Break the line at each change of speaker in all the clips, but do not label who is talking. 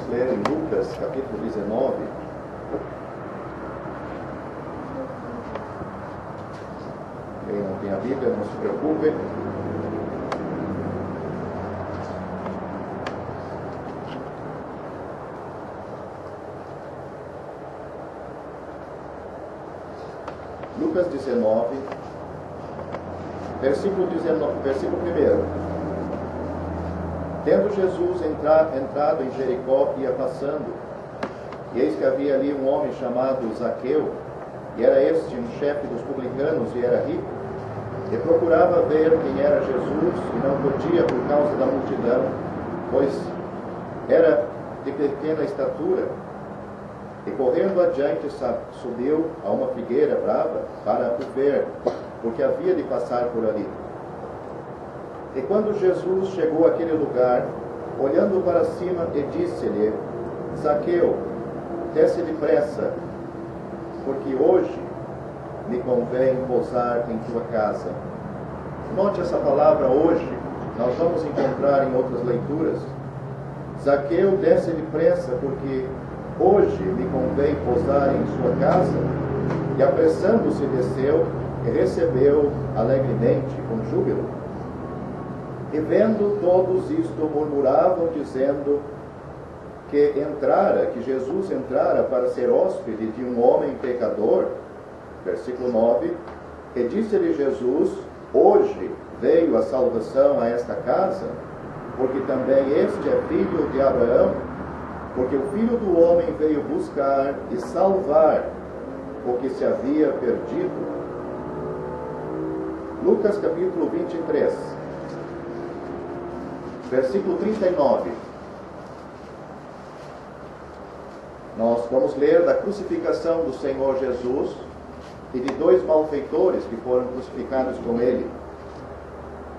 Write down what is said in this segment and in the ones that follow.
vamos ler em Lucas, capítulo 19. Quem não tem a Bíblia, não se preocupe. Lucas 19, versículo 1. Tendo Jesus entrado em Jericó, ia passando, e eis que havia ali um homem chamado Zaqueu, e era este um chefe dos publicanos, e era rico, e procurava ver quem era Jesus, e não podia por causa da multidão, pois era de pequena estatura. E correndo adiante, subiu a uma figueira brava para o ver, porque havia de passar por ali. E quando Jesus chegou àquele lugar, olhando para cima, e disse-lhe: Zaqueu, desce depressa, porque hoje me convém pousar em tua casa. Note essa palavra hoje, nós vamos encontrar em outras leituras. Zaqueu, desce depressa, porque hoje me convém pousar em sua casa. E apressando-se desceu e recebeu alegremente, com júbilo. E vendo todos isto, murmuravam, dizendo que Jesus entrara para ser hóspede de um homem pecador. Versículo 9. E disse-lhe Jesus: hoje veio a salvação a esta casa, porque também este é filho de Abraão, porque o Filho do Homem veio buscar e salvar o que se havia perdido. Lucas capítulo 23, versículo 39. Nós vamos ler da crucificação do Senhor Jesus e de dois malfeitores que foram crucificados com ele.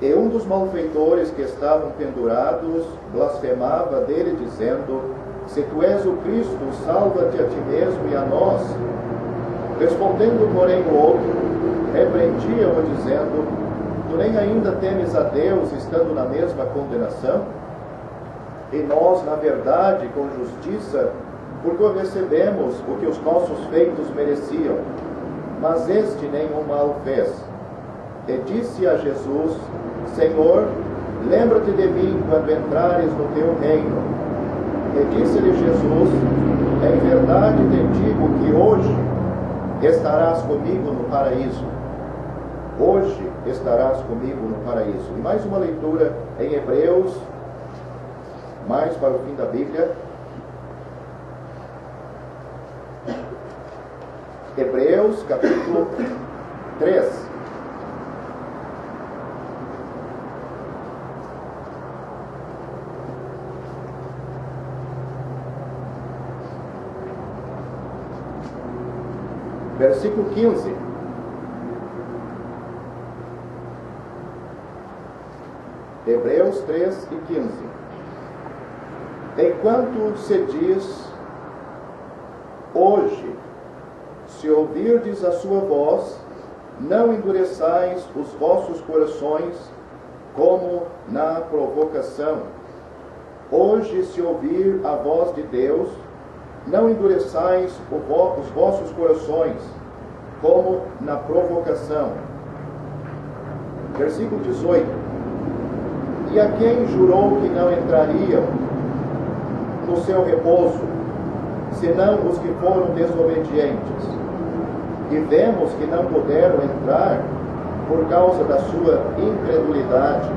E um dos malfeitores que estavam pendurados blasfemava dele, dizendo: se tu és o Cristo, salva-te a ti mesmo e a nós. Respondendo, porém, o outro, repreendia-o, dizendo: tu nem ainda temes a Deus, estando na mesma condenação? E nós, na verdade, com justiça, porque recebemos o que os nossos feitos mereciam, mas este nenhum mal fez. E disse a Jesus: Senhor, lembra-te de mim quando entrares no teu reino. E disse-lhe Jesus: em verdade te digo que hoje estarás comigo no paraíso. Hoje estarás comigo no paraíso. E mais uma leitura em Hebreus, mais para o fim da Bíblia. Hebreus capítulo 3. Versículo 15. Hebreus 3 e 15. Enquanto se diz: hoje, se ouvirdes a sua voz, não endureçais os vossos corações, como na provocação. Hoje, se ouvir a voz de Deus, não endureçais os vossos corações, como na provocação. Versículo 18. E a quem jurou que não entrariam no seu repouso, senão os que foram desobedientes? E vemos que não puderam entrar por causa da sua incredulidade.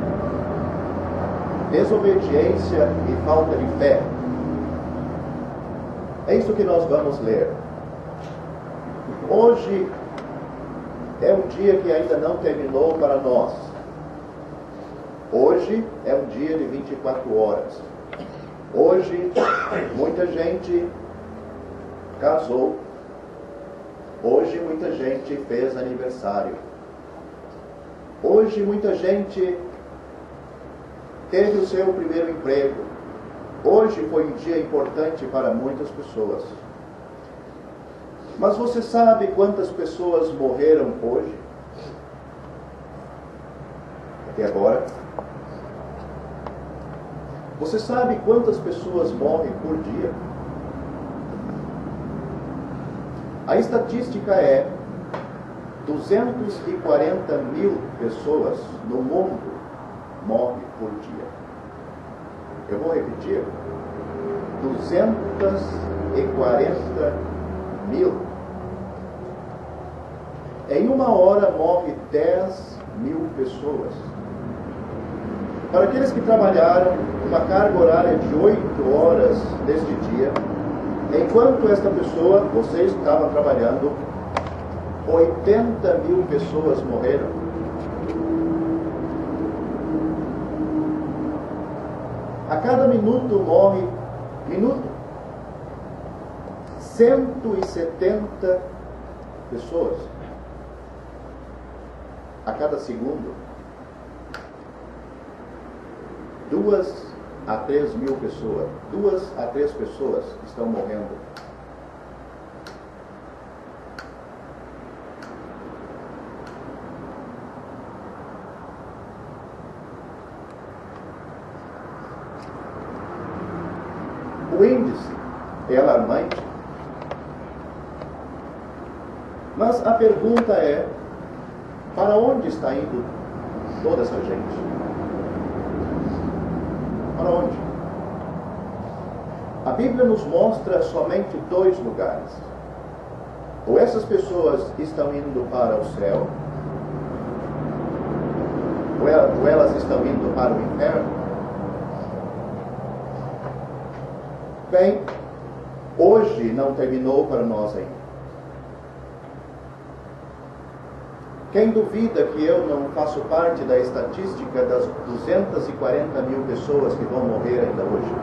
Desobediência e falta de fé. É isso que nós vamos ler. Hoje é um dia que ainda não terminou para nós. Hoje é um dia de 24 horas. Hoje, muita gente casou. Hoje, muita gente fez aniversário. Hoje, muita gente teve o seu primeiro emprego. Hoje foi um dia importante para muitas pessoas. Mas você sabe quantas pessoas morreram hoje? Até agora? Você sabe quantas pessoas morrem por dia? A estatística é 240 mil pessoas no mundo morrem por dia. Eu vou repetir. 240 mil. Em uma hora morre 10 mil pessoas. Para aqueles que trabalharam uma carga horária de 8 horas neste dia, enquanto esta pessoa, vocês estavam trabalhando, 80 mil pessoas morreram. A cada minuto morre, 170 pessoas. A cada segundo, 2 a 3 mil pessoas. 2 a 3 pessoas estão morrendo. O índice é alarmante. Mas a pergunta é: para onde está indo toda essa gente? Para onde? A Bíblia nos mostra somente 2 lugares. Ou essas pessoas estão indo para o céu, ou elas estão indo para o inferno. Bem, hoje não terminou para nós ainda. Quem duvida que eu não faço parte da estatística das 240 mil pessoas que vão morrer ainda hoje?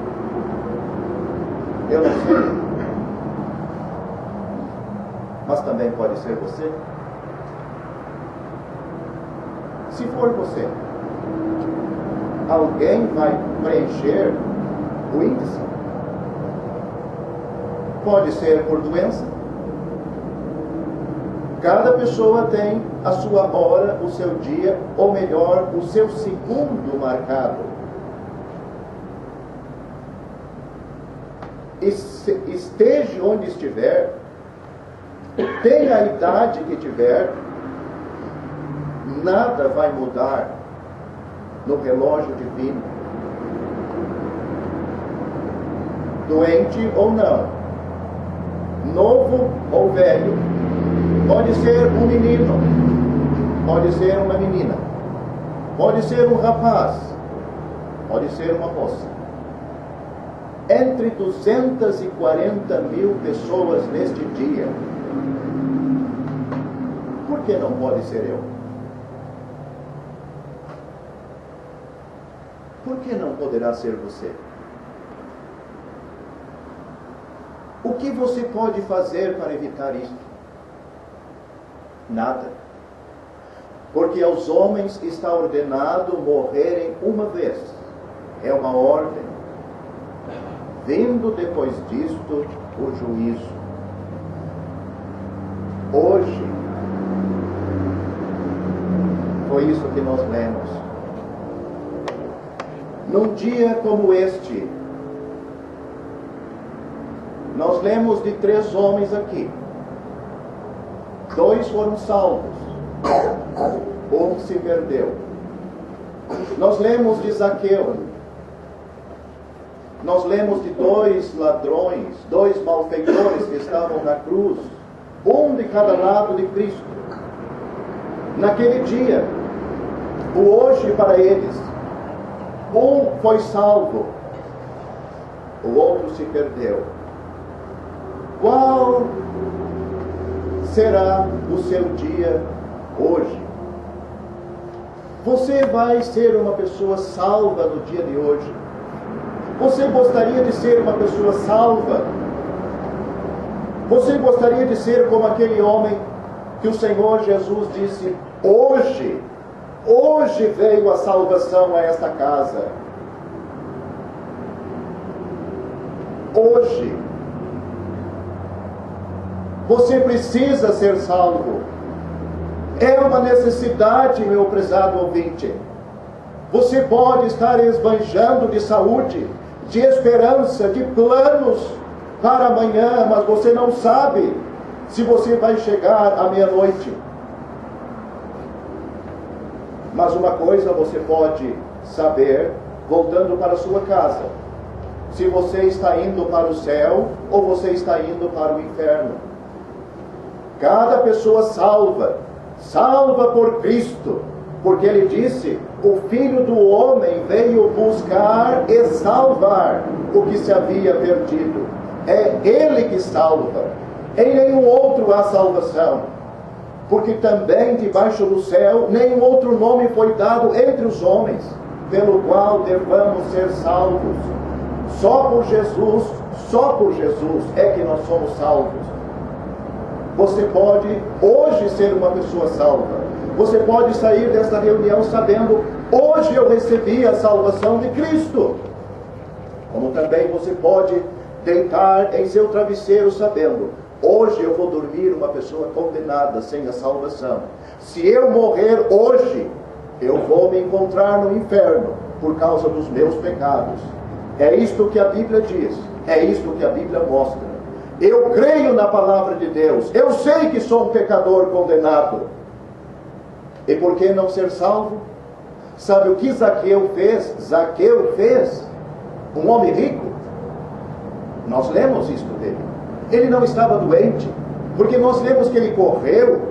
Eu não sei. Mas também pode ser você. Se for você, alguém vai preencher o índice? Pode ser por doença. Cada pessoa tem a sua hora, o seu dia, ou melhor, o seu segundo marcado. Esteja onde estiver, tenha a idade que tiver, nada vai mudar no relógio divino. Doente ou não, novo ou velho, pode ser um menino, pode ser uma menina, pode ser um rapaz, pode ser uma moça. Entre 240 mil pessoas neste dia, por que não pode ser eu? Por que não poderá ser você? O que você pode fazer para evitar isto? Nada. Porque aos homens está ordenado morrerem uma vez. É uma ordem. Vindo depois disto o juízo. Hoje, foi isso que nós lemos. Num dia como este, nós lemos de 3 homens aqui. 2 foram salvos, um se perdeu. Nós lemos de Zaqueu. Nós lemos de 2 ladrões, 2 malfeitores que estavam na cruz, um de cada lado de Cristo. Naquele dia, o hoje para eles, um foi salvo, o outro se perdeu. Qual será o seu dia hoje? Você vai ser uma pessoa salva no dia de hoje? Você gostaria de ser uma pessoa salva? Você gostaria de ser como aquele homem que o Senhor Jesus disse: hoje veio a salvação a esta casa. Hoje. Você precisa ser salvo. É uma necessidade, meu prezado ouvinte. Você pode estar esbanjando de saúde, de esperança, de planos para amanhã, mas você não sabe se você vai chegar à meia-noite. Mas uma coisa você pode saber, voltando para a sua casa: se você está indo para o céu ou você está indo para o inferno. Cada pessoa salva por Cristo, porque Ele disse: o Filho do Homem veio buscar e salvar o que se havia perdido. É Ele que salva, em nenhum outro há salvação, porque também debaixo do céu nenhum outro nome foi dado entre os homens, pelo qual devamos ser salvos. Só por Jesus é que nós somos salvos. Você pode hoje ser uma pessoa salva. Você pode sair desta reunião sabendo: hoje eu recebi a salvação de Cristo. Como também você pode deitar em seu travesseiro sabendo: hoje eu vou dormir uma pessoa condenada, sem a salvação. Se eu morrer hoje, eu vou me encontrar no inferno por causa dos meus pecados. É isto que a Bíblia diz, é isto que a Bíblia mostra. Eu creio na palavra de Deus, eu sei que sou um pecador condenado. E por que não ser salvo? Sabe o que Zaqueu fez? Zaqueu fez, um homem rico. Nós lemos isto dele. Ele não estava doente, porque nós lemos que ele correu.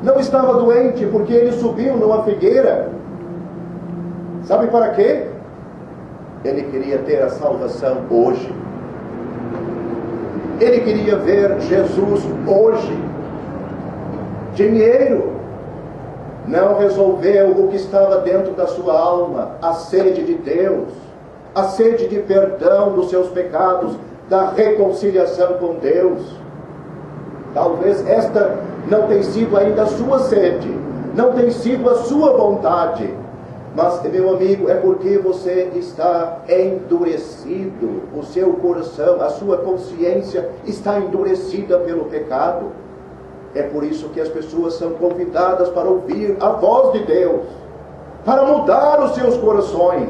Não estava doente, porque ele subiu numa figueira. Sabe para quê? Ele queria ter a salvação hoje. Ele queria ver Jesus hoje. Dinheiro não resolveu o que estava dentro da sua alma: a sede de Deus, a sede de perdão dos seus pecados, da reconciliação com Deus. Talvez esta não tenha sido ainda a sua sede, não tenha sido a sua vontade, mas, meu amigo, é porque você está endurecido, o seu coração, a sua consciência está endurecida pelo pecado. É por isso que as pessoas são convidadas para ouvir a voz de Deus, para mudar os seus corações,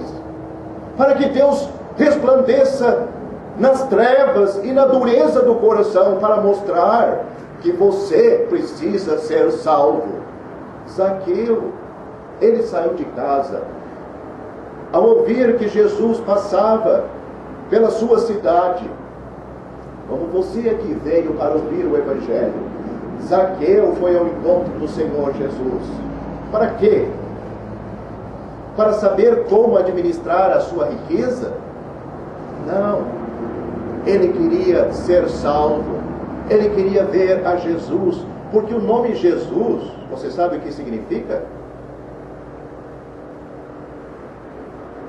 para que Deus resplandeça nas trevas e na dureza do coração, para mostrar que você precisa ser salvo. Zaqueu, ele saiu de casa ao ouvir que Jesus passava pela sua cidade. Como você aqui veio para ouvir o Evangelho, Zaqueu foi ao encontro do Senhor Jesus. Para quê? Para saber como administrar a sua riqueza? Não. Ele queria ser salvo. Ele queria ver a Jesus. Porque o nome Jesus, você sabe o que significa?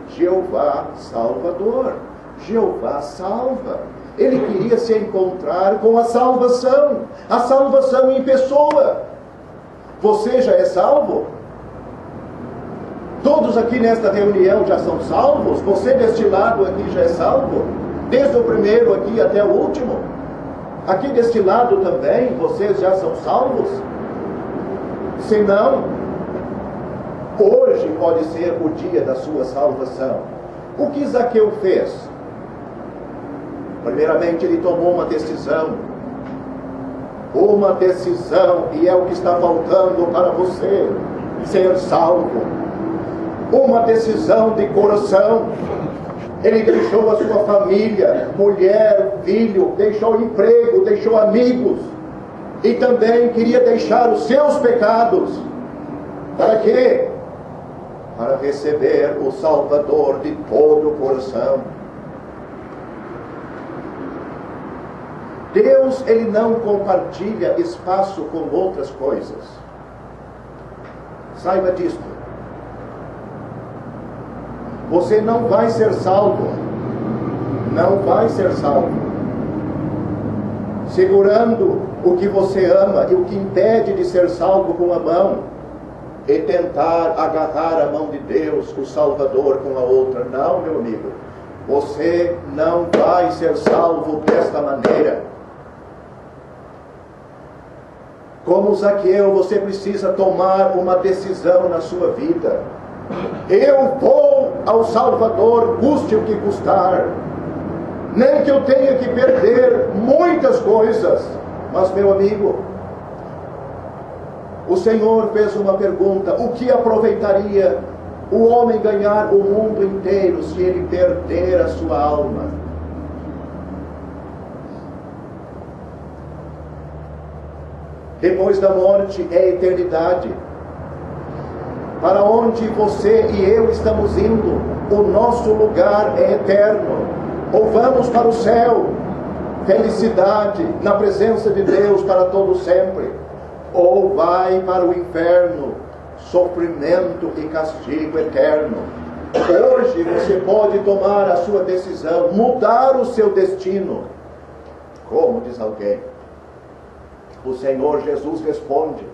Jeová Salvador. Jeová salva. Ele queria se encontrar com a salvação em pessoa. Você já é salvo? Todos aqui nesta reunião já são salvos? Você deste lado aqui já é salvo? Desde o primeiro aqui até o último? Aqui deste lado também, vocês já são salvos? Se não, hoje pode ser o dia da sua salvação. O que Zaqueu fez? Primeiramente, ele tomou uma decisão, e é o que está faltando para você ser salvo. Uma decisão de coração. Ele deixou a sua família, mulher, filho, deixou emprego, deixou amigos, e também queria deixar os seus pecados. Para quê? Para receber o Salvador de todo o coração. Deus, Ele não compartilha espaço com outras coisas. Saiba disto. Você não vai ser salvo. Não vai ser salvo segurando o que você ama e o que impede de ser salvo com a mão, e tentar agarrar a mão de Deus, o Salvador, com a outra. Não, meu amigo. Você não vai ser salvo desta maneira. Como Zaqueu, você precisa tomar uma decisão na sua vida. Eu vou ao Salvador, custe o que custar. Nem que eu tenha que perder muitas coisas. Mas, meu amigo, o Senhor fez uma pergunta: o que aproveitaria o homem ganhar o mundo inteiro se ele perder a sua alma? Depois da morte é a eternidade. Para onde você e eu estamos indo, o nosso lugar é eterno. Ou vamos para o céu, felicidade na presença de Deus para todo sempre, ou vai para o inferno, sofrimento e castigo eterno. Hoje você pode tomar a sua decisão, mudar o seu destino. Como diz alguém? O Senhor Jesus responde.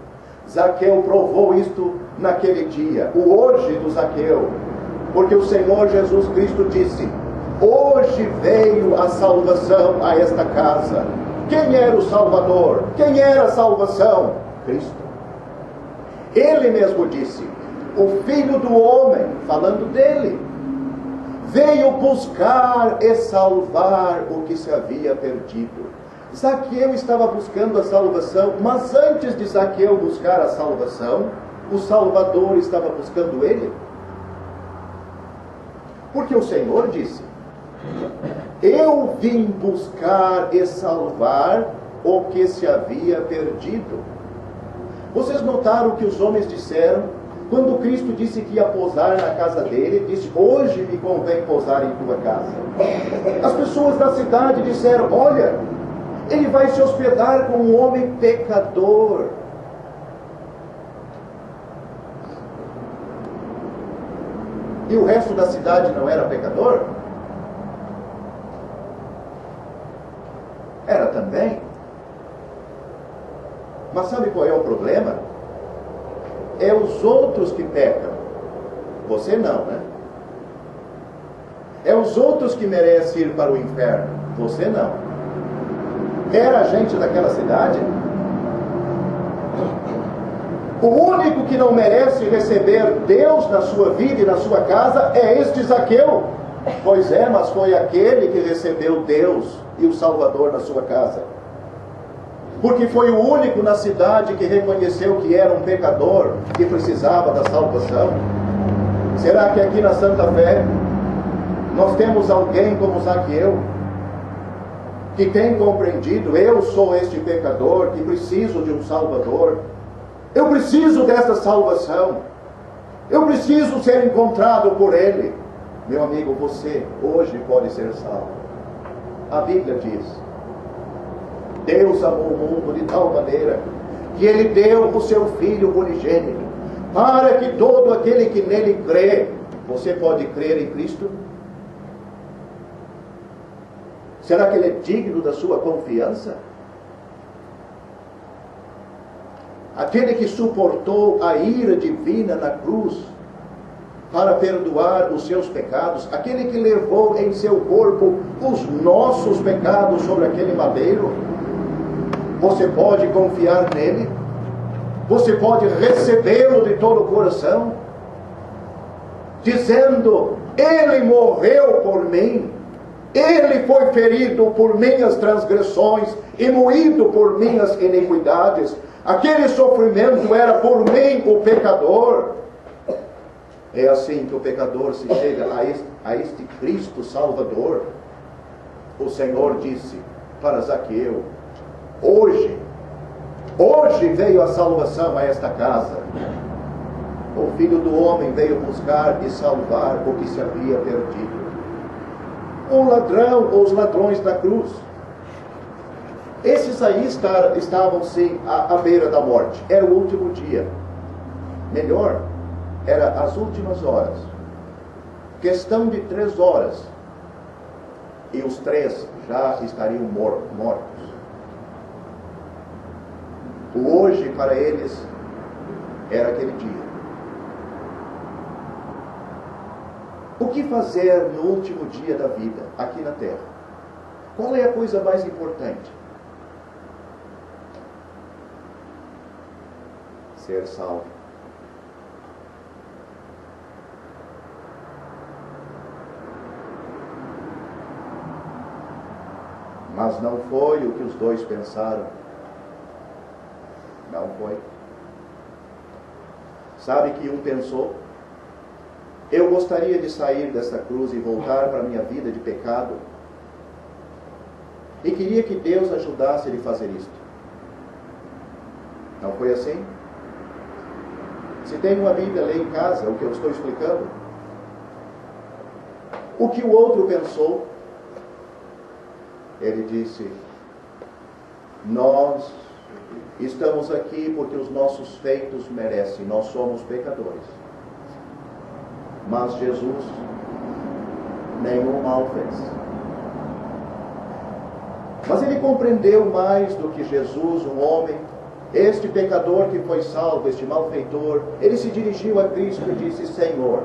Zaqueu provou isto naquele dia, o hoje do Zaqueu, porque o Senhor Jesus Cristo disse: hoje veio a salvação a esta casa. Quem era o Salvador? Quem era a salvação? Cristo. Ele mesmo disse: o Filho do Homem, falando dele, veio buscar e salvar o que se havia perdido. Zaqueu estava buscando a salvação, mas antes de Zaqueu buscar a salvação, o Salvador estava buscando ele. Porque o Senhor disse: eu vim buscar e salvar o que se havia perdido. Vocês notaram o que os homens disseram? Quando Cristo disse que ia pousar na casa dele, disse: hoje me convém pousar em tua casa. As pessoas da cidade disseram: olha, ele vai se hospedar com um homem pecador. E o resto da cidade não era pecador? Era também. Mas sabe qual é o problema? É os outros que pecam. Você não, né? É os outros que merecem ir para o inferno. Você não. Era a gente daquela cidade? O único que não merece receber Deus na sua vida e na sua casa é este Zaqueu. Pois é, mas foi aquele que recebeu Deus e o Salvador na sua casa. Porque foi o único na cidade que reconheceu que era um pecador, que precisava da salvação. Será que aqui na Santa Fé nós temos alguém como Zaqueu, que tem compreendido: eu sou este pecador, que preciso de um Salvador, eu preciso desta salvação, eu preciso ser encontrado por Ele? Meu amigo, você hoje pode ser salvo. A Bíblia diz: Deus amou o mundo de tal maneira que Ele deu o seu Filho unigênito, para que todo aquele que nele crê. Você pode crer em Cristo? Será que Ele é digno da sua confiança? Aquele que suportou a ira divina na cruz para perdoar os seus pecados, aquele que levou em seu corpo os nossos pecados sobre aquele madeiro, você pode confiar nele? Você pode recebê-lo de todo o coração, dizendo: Ele morreu por mim, Ele foi ferido por minhas transgressões e moído por minhas iniquidades. Aquele sofrimento era por mim, o pecador. É assim que o pecador se chega a este Cristo Salvador. O Senhor disse para Zaqueu: hoje veio a salvação a esta casa. O Filho do Homem veio buscar e salvar o que se havia perdido. O ladrão ou os ladrões da cruz, esses aí estavam sim à beira da morte. Era o último dia. Melhor, era as últimas horas. Questão de 3 horas. E os 3 já estariam mortos. O hoje para eles era aquele dia. O que fazer no último dia da vida, aqui na terra? Qual é a coisa mais importante? Ser salvo. Mas não foi o que os dois pensaram. Não foi. Sabe que um pensou: eu gostaria de sair dessa cruz e voltar para a minha vida de pecado. E queria que Deus ajudasse ele a fazer isto. Não foi assim? Se tem uma Bíblia, lê em casa o que eu estou explicando. O que o outro pensou? Ele disse: nós estamos aqui porque os nossos feitos merecem, nós somos pecadores. Mas Jesus nenhum mal fez. Mas ele compreendeu mais do que Jesus, um homem, este pecador que foi salvo, este malfeitor. Ele se dirigiu a Cristo e disse: Senhor,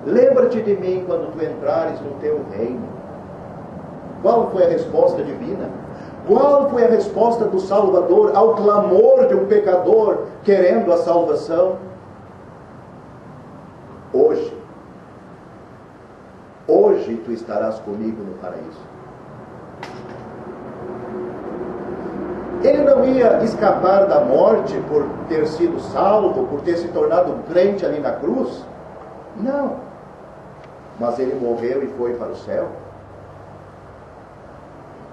lembra-te de mim quando tu entrares no teu reino. Qual foi a resposta divina? Qual foi a resposta do Salvador ao clamor de um pecador querendo a salvação? Hoje tu estarás comigo no paraíso. Ele não ia escapar da morte por ter sido salvo, por ter se tornado um crente ali na cruz. Não. Mas ele morreu e foi para o céu.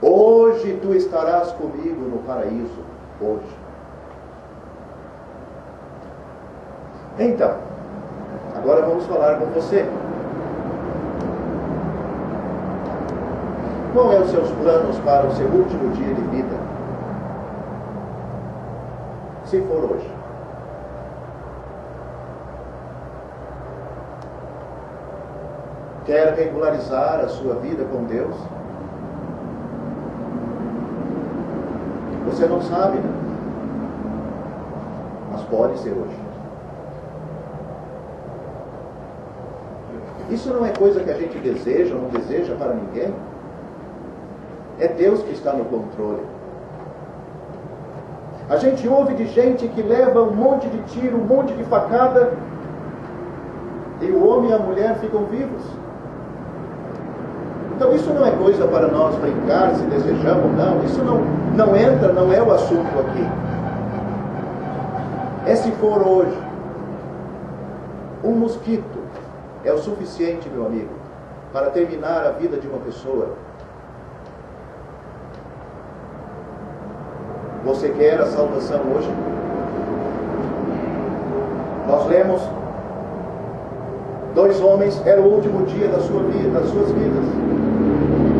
Hoje tu estarás comigo no paraíso. Hoje. Então, agora vamos falar com você. Qual é os seus planos para o seu último dia de vida? Se for hoje. Quer regularizar a sua vida com Deus? Você não sabe, né? Mas pode ser hoje. Isso não é coisa que a gente deseja ou não deseja para ninguém. É Deus que está no controle. A gente ouve de gente que leva um monte de tiro, um monte de facada, e o homem e a mulher ficam vivos. Então isso não é coisa para nós brincar, se desejamos, não. Isso não entra, não é o assunto aqui. É se for hoje. Um mosquito é o suficiente, meu amigo, para terminar a vida de uma pessoa. Você quer a salvação hoje? Nós lemos: 2 homens, era o último dia da sua vida, das suas vidas.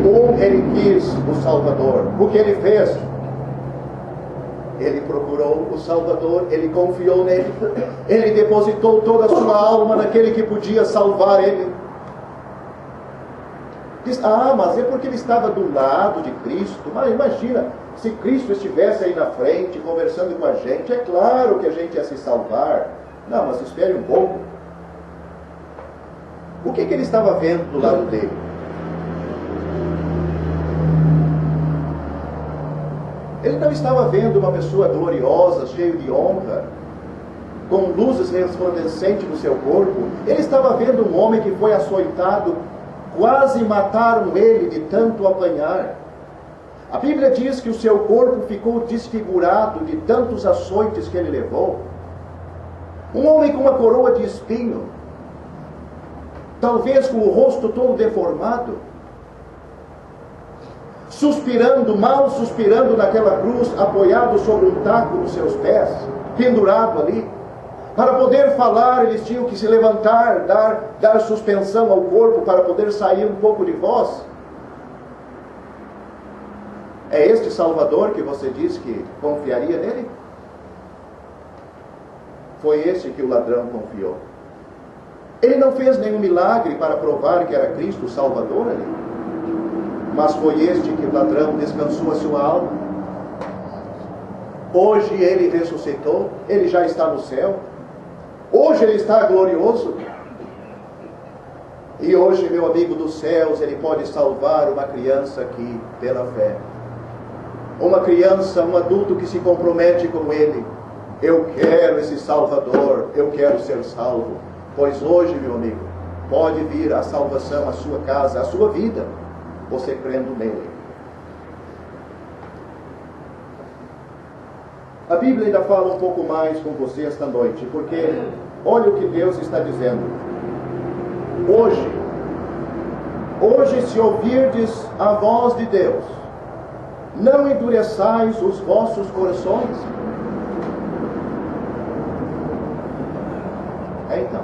Um, ele quis o Salvador. O que ele fez? Ele procurou o Salvador, ele confiou nele, ele depositou toda a sua alma naquele que podia salvar ele. Diz: mas é porque ele estava do lado de Cristo. Mas imagina, se Cristo estivesse aí na frente, conversando com a gente, é claro que a gente ia se salvar. Não, mas espere um pouco. O que ele estava vendo do lado dele? Ele não estava vendo uma pessoa gloriosa, cheia de honra, com luzes resplandecentes no seu corpo. Ele estava vendo um homem que foi açoitado, quase mataram ele de tanto apanhar. A Bíblia diz que o seu corpo ficou desfigurado de tantos açoites que ele levou. Um homem com uma coroa de espinho, talvez com o rosto todo deformado, suspirando, mal suspirando naquela cruz, apoiado sobre um taco nos seus pés, pendurado ali. Para poder falar, eles tinham que se levantar, dar suspensão ao corpo para poder sair um pouco de voz. É este Salvador que você diz que confiaria nele? Foi esse que o ladrão confiou. Ele não fez nenhum milagre para provar que era Cristo o Salvador ali. Mas foi este que o ladrão descansou a sua alma. Hoje ele ressuscitou, ele já está no céu. Hoje ele está glorioso. E hoje, meu amigo dos céus, ele pode salvar uma criança aqui pela fé. Uma criança, um adulto que se compromete com ele. Eu quero esse Salvador, eu quero ser salvo. Pois hoje, meu amigo, pode vir a salvação à sua casa, à sua vida, você crendo nele. A Bíblia ainda fala um pouco mais com você esta noite, porque olha o que Deus está dizendo. Hoje se ouvirdes a voz de Deus, não endureçais os vossos corações. Então,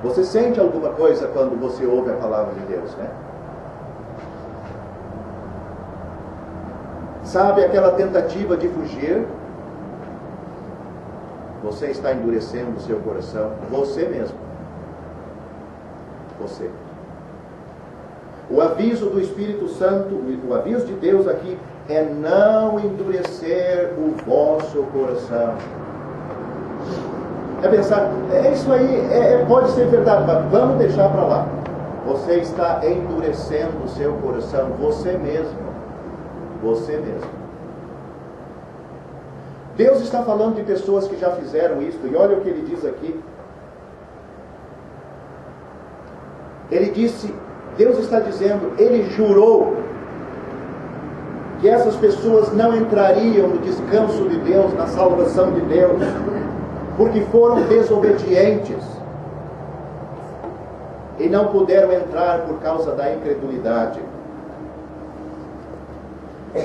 você sente alguma coisa quando você ouve a palavra de Deus, né? Sabe aquela tentativa de fugir? Você está endurecendo o seu coração, você mesmo. Você. O aviso do Espírito Santo, o aviso de Deus aqui é não endurecer o vosso coração. É pensar, isso aí pode ser verdade, mas vamos deixar para lá. Você está endurecendo o seu coração, você mesmo. Você mesmo. Deus está falando de pessoas que já fizeram isso, e olha o que ele diz aqui. Ele disse, Deus está dizendo, ele jurou que essas pessoas não entrariam no descanso de Deus, na salvação de Deus, porque foram desobedientes e não puderam entrar por causa da incredulidade.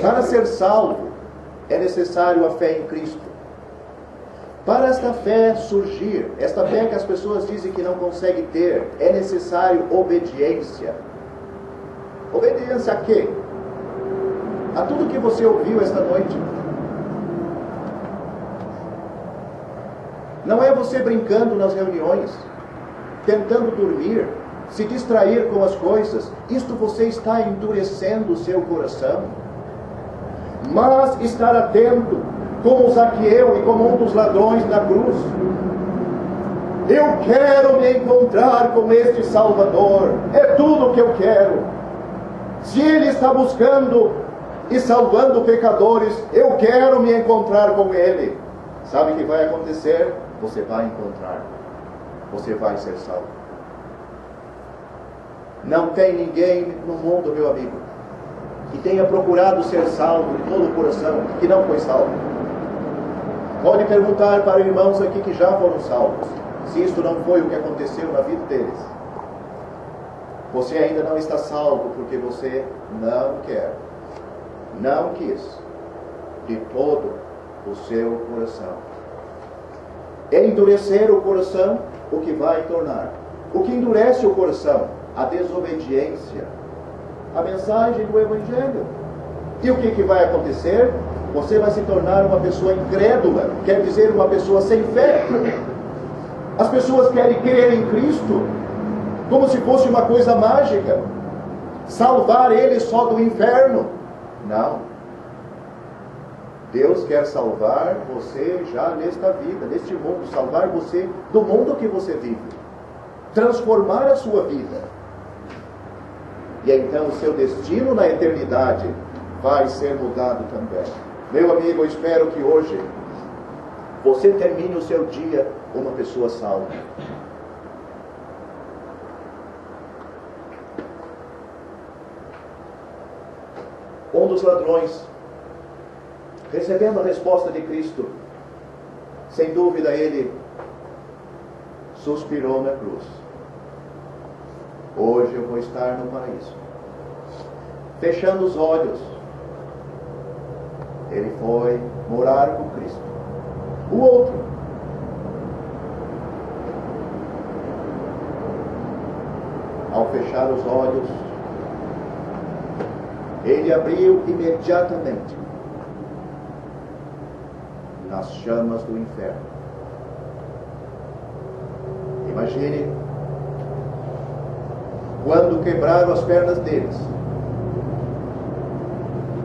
Para ser salvo, é necessário a fé em Cristo. Para esta fé surgir, esta fé que as pessoas dizem que não conseguem ter, é necessário obediência. Obediência a quê? A tudo que você ouviu esta noite. Não é você brincando nas reuniões, tentando dormir, se distrair com as coisas. Isto você está endurecendo o seu coração. Mas estar atento, como Zaqueu e como um dos ladrões da cruz. Eu quero me encontrar com este Salvador. É tudo o que eu quero. Se Ele está buscando e salvando pecadores, eu quero me encontrar com Ele. Sabe o que vai acontecer? Você vai encontrar. Você vai ser salvo. Não tem ninguém no mundo, meu amigo, que tenha procurado ser salvo de todo o coração, que não foi salvo. Pode perguntar para irmãos aqui que já foram salvos, se isto não foi o que aconteceu na vida deles. Você ainda não está salvo porque você não quer, não quis, de todo o seu coração. Endurecer o coração, o que vai tornar? O que endurece o coração? A desobediência. A mensagem do Evangelho. E o que vai acontecer? Você vai se tornar uma pessoa incrédula, quer dizer, uma pessoa sem fé. As pessoas querem crer em Cristo como se fosse uma coisa mágica, salvar eles só do inferno. Não. Deus quer salvar você já nesta vida, neste mundo, salvar você do mundo que você vive, transformar a sua vida. E então o seu destino na eternidade vai ser mudado também. Meu amigo, eu espero que hoje você termine o seu dia uma pessoa salva. Um dos ladrões, recebendo a resposta de Cristo, sem dúvida ele suspirou na cruz. Hoje eu vou estar no paraíso. Fechando os olhos, ele foi morar com Cristo. O outro, ao fechar os olhos, ele abriu imediatamente nas chamas do inferno. Imagine quando quebraram as pernas deles,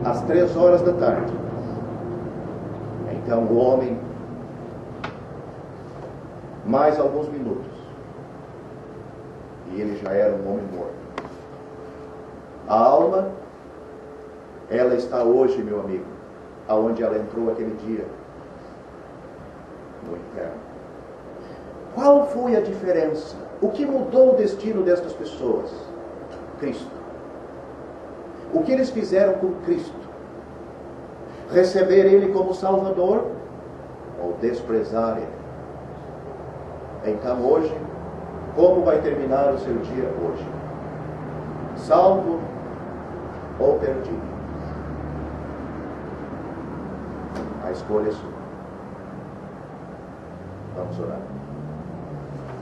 às 3 horas da tarde. Então o homem, mais alguns minutos, e ele já era um homem morto. A alma, ela está hoje, meu amigo, aonde ela entrou aquele dia, no inferno. Qual foi a diferença? O que mudou o destino destas pessoas? Cristo. O que eles fizeram com Cristo? Receber Ele como Salvador ou desprezar Ele? Então hoje, como vai terminar o seu dia hoje? Salvo ou perdido? A escolha é sua. Vamos orar.